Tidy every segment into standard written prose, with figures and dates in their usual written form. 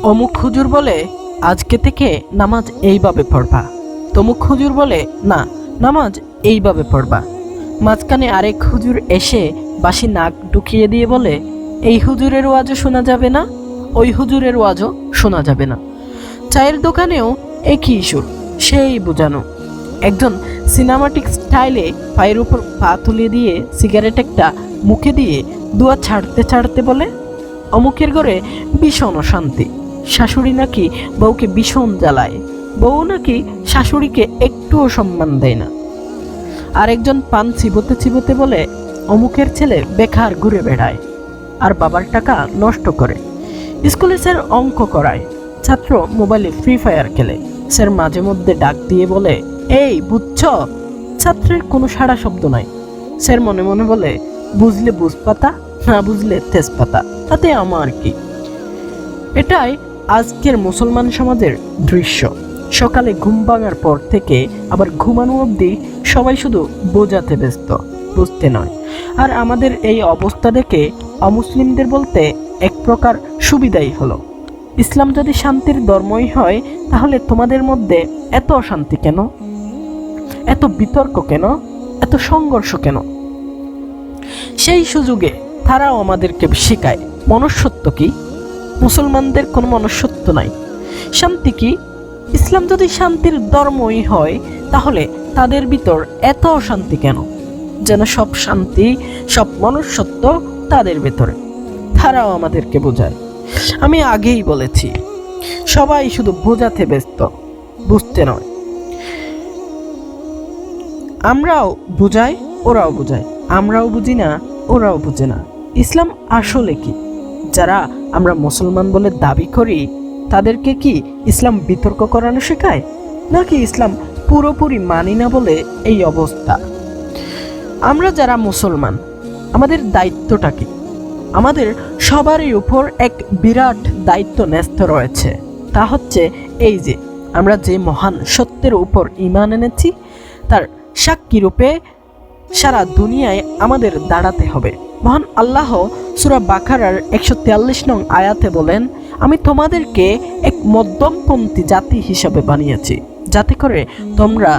অমুক হুজুর বলে আজকে থেকে নামাজ এইভাবে পড়বা, তমুক হুজুর বলে না, নামাজ এইভাবে পড়বা। মাঝখানে আরেক হুজুর এসে বাসি নাক ঢুকিয়ে দিয়ে বলে এই হুজুরের ওয়াজও শোনা যাবে না, ওই হুজুরের ওয়াজও শোনা যাবে না। চায়ের দোকানেও একই সুর, সেই বোঝানো। একজন সিনেমাটিক স্টাইলে পায়ের উপর পা তুলিয়ে দিয়ে সিগারেট একটা মুখে দিয়ে দুয়া ছাড়তে ছাড়তে বলে অমুকের ঘরে ভীষণ অশান্তি, শাশুড়ি নাকি বউকে ভীষণ জ্বালায়, বউ নাকি শাশুড়িকে একটুও সম্মান দেয় না। আরেকজন পান চিবোতে চিবোতে বলে অমুকের ছেলে বেকার ঘুরে বেড়ায় আর বাবার টাকা নষ্ট করে। স্কুলে স্যার অঙ্ক করায়, ছাত্র মোবাইলে ফ্রি ফায়ার খেলে, স্যার মাঝে মধ্যে ডাক দিয়ে বলে এই বুঝছ, ছাত্রের কোনো সাড়া শব্দ নাই। স্যার মনে মনে বলে বুঝলে বুঝপাতা, না বুঝলে তেজপাতা, তাতে আমার কি। এটাই আজকের মুসলমান সমাজের দৃশ্য। সকালে ঘুম ভাঙার পর থেকে আবার ঘুমানো অবধি সবাই শুধু বোঝাতে ব্যস্ত, বুঝতে নয়। আর আমাদের এই অবস্থা দেখে অমুসলিমদের বলতে এক প্রকার সুবিধাই হলো, ইসলাম যদি শান্তির ধর্মই হয় তাহলে তোমাদের মধ্যে এত অশান্তি কেন, এত বিতর্ক কেন, এত সংঘর্ষ কেন? সেই সুযোগে তারাও আমাদেরকে শেখায় মনুষ্যত্ব কি। মুসলমানদের কোনো মনুষ্যত্ব নাই, শান্তি কি। ইসলাম যদি শান্তির ধর্মই হয় তাহলে তাদের ভিতর এত অশান্তি কেন? যেন সব শান্তি, সব মনুষ্যত্ব তাদের ভেতরে। তারাও আমাদেরকে বোঝায়। আমি আগেই বলেছি, সবাই শুধু বোঝাতে ব্যস্ত, বুঝতে নয়। আমরাও বুঝাই, ওরাও বুঝায়, আমরাও বুঝি না, ওরাও বুঝে না। ইসলাম আসলে কি? যারা আমরা মুসলমান বলে দাবি করি তাদেরকে কি ইসলাম বিতর্ক করানো শেখায়, নাকি ইসলাম পুরোপুরি মানি না বলে এই অবস্থা? আমরা যারা মুসলমান, আমাদের দায়িত্বটা কি? আমাদের সবারই উপর এক বিরাট দায়িত্ব ন্যস্ত রয়েছে। তা হচ্ছে এই যে আমরা যে মহান সত্যের উপর ঈমান এনেছি তার সাক্ষী রূপে সারা দুনিয়ায় আমাদের দাঁড়াতে হবে। মহান আল্লাহ সূরা বাকারার 143 নং আয়াতে বলেন, আমি তোমাদেরকে এক মধ্যমপন্থী জাতি হিসাবে বানিয়েছি, যাতে করে তোমরা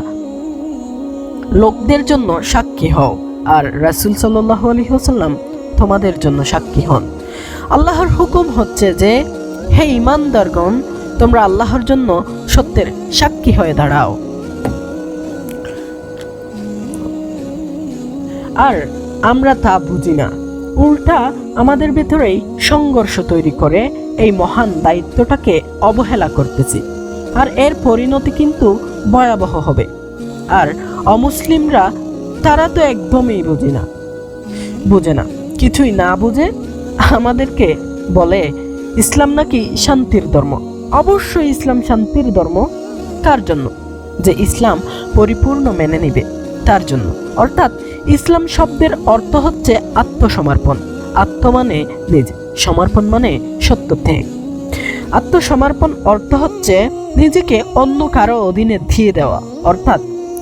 লোকদের জন্য সাক্ষী হও আর রাসূল সাল্লাল্লাহু আলাইহি ওয়াসাল্লাম তোমাদের জন্য সাক্ষী হন। আল্লাহর হুকুম হচ্ছে যে হে ঈমানদারগণ, তোমরা আল্লাহর জন্য সত্যের সাক্ষী হয়ে দাঁড়াও। আর আমরা তা বুঝি না, উল্টা আমাদের ভেতরেই সংঘর্ষ তৈরি করে এই মহান দায়িত্বটাকে অবহেলা করতেছি। আর এর পরিণতি কিন্তু ভয়াবহ হবে। আর অমুসলিমরা তারা তো একদমই বুঝে না, কিছুই না বুঝে আমাদেরকে বলে ইসলাম নাকি শান্তির ধর্ম। অবশ্যই ইসলাম শান্তির ধর্ম। কার জন্য? যে ইসলাম পরিপূর্ণ মেনে নিবে তার জন্য। অর্থাৎ ইসলাম শব্দের অর্থ হচ্ছে আত্মসমর্পণ। আত্ম মানে নিজ, সমর্পণ মানে সত্য ত্যাগ। আত্মসমর্পণ অর্থ হচ্ছে নিজেকে অন্য কারো অধীনে দিয়ে দেওয়া। অর্থাৎ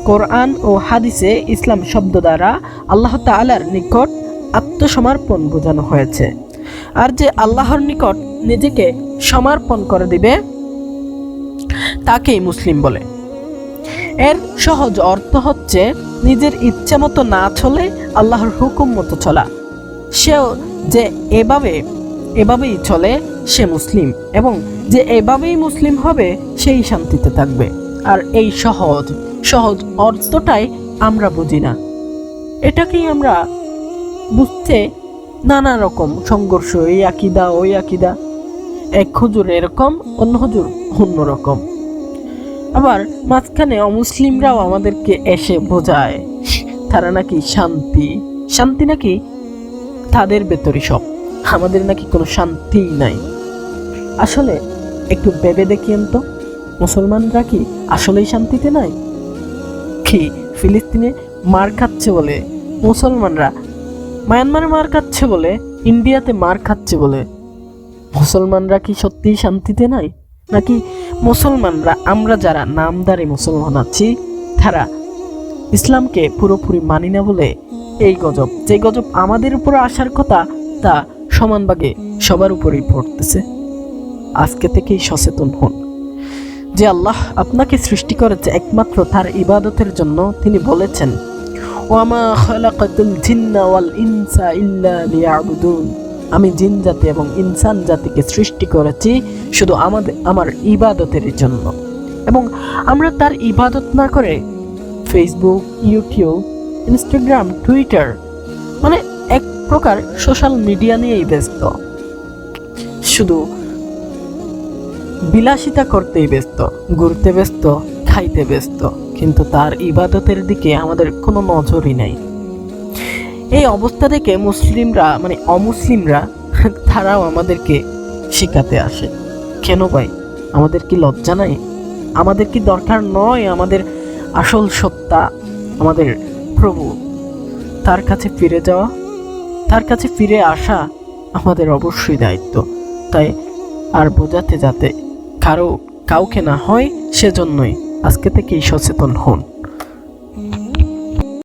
কোরআন ও হাদিসে ইসলাম শব্দ দ্বারা আল্লাহ তাআলার নিকট আত্মসমর্পণ বোঝানো হয়েছে। আর যে আল্লাহর নিকট নিজেকে সমর্পণ করে দিবে তাকেই মুসলিম বলে। এর সহজ অর্থ হচ্ছে নিজের ইচ্ছা মতো না চলে আল্লাহর হুকুম মতো চলা। সেও যে এভাবেই চলে সে মুসলিম, এবং যে এভাবেই মুসলিম হবে সেই শান্তিতে থাকবে। আর এই সহজ অর্থটাই আমরা বুঝি না। এটাকেই আমরা বুঝতে নানা রকম সংঘর্ষ, এই আকীদা ওই আকীদা, এক হুজুর এরকম, অন্য হুজুর অন্যরকম। আবার মাঝখানে অমুসলিমরাও আমাদেরকে এসে বোঝায় তারা নাকি শান্তি নাকি তাদের ভেতরে সব, আমাদের নাকি কোনো শান্তিই নাই। আসলে একটু ভেবে দেখিয়েন তো, মুসলমানরা কি আসলেই শান্তিতে নাই? কি ফিলিস্তিনে মার খাচ্ছে বলে মুসলমানরা, মায়ানমারে মার খাচ্ছে বলে, ইন্ডিয়াতে মার খাচ্ছে বলে মুসলমানরা কি সত্যিই শান্তিতে নাই? নাকি মুসলমানরা, আমরা যারা নামদারি মুসলমান আছি, তারা ইসলামকে পুরোপুরি মানি না বলে এই গজব, যে গজব আমাদের উপর আসার কথা তা সমান ভাগে সবার উপরেই পড়তেছে। আজকে থেকেই সচেতন হন যে আল্লাহ আপনাকে সৃষ্টি করেছে একমাত্র তার ইবাদতের জন্য। তিনি বলেছেন, ওয়ামা খালাকাতুল জিন্না ওয়াল ইনসা ইল্লা লিয়াবুদুন, আমি জিন জাতি এবং ইনসান জাতিকে সৃষ্টি করেছি শুধু আমার ইবাদতের জন্য। এবং আমরা তার ইবাদত না করে ফেসবুক, ইউটিউব, ইনস্টাগ্রাম, টুইটার মানে এক প্রকার সোশ্যাল মিডিয়া নিয়েই ব্যস্ত, শুধু বিলাসিতা করতেই ব্যস্ত, ঘুরতে ব্যস্ত, খাইতে ব্যস্ত, কিন্তু তার ইবাদতের দিকে আমাদের কোনো নজরই নাই। এই অবস্থা থেকে মুসলিমরা মানে অমুসলিমরা তারাও আমাদেরকে শিখাতে আসে। কেন ভাই, আমাদের কি লজ্জা নাই? আমাদের কি দরকার নয় আমাদের আসল সত্তা, আমাদের প্রভু, তার কাছে ফিরে যাওয়া, তার কাছে ফিরে আসা আমাদের অবশ্যই দায়িত্ব। তাই আর বোঝাতে যাতে কাউকে না হয়, সেজন্যই আজকে থেকেই সচেতন হন।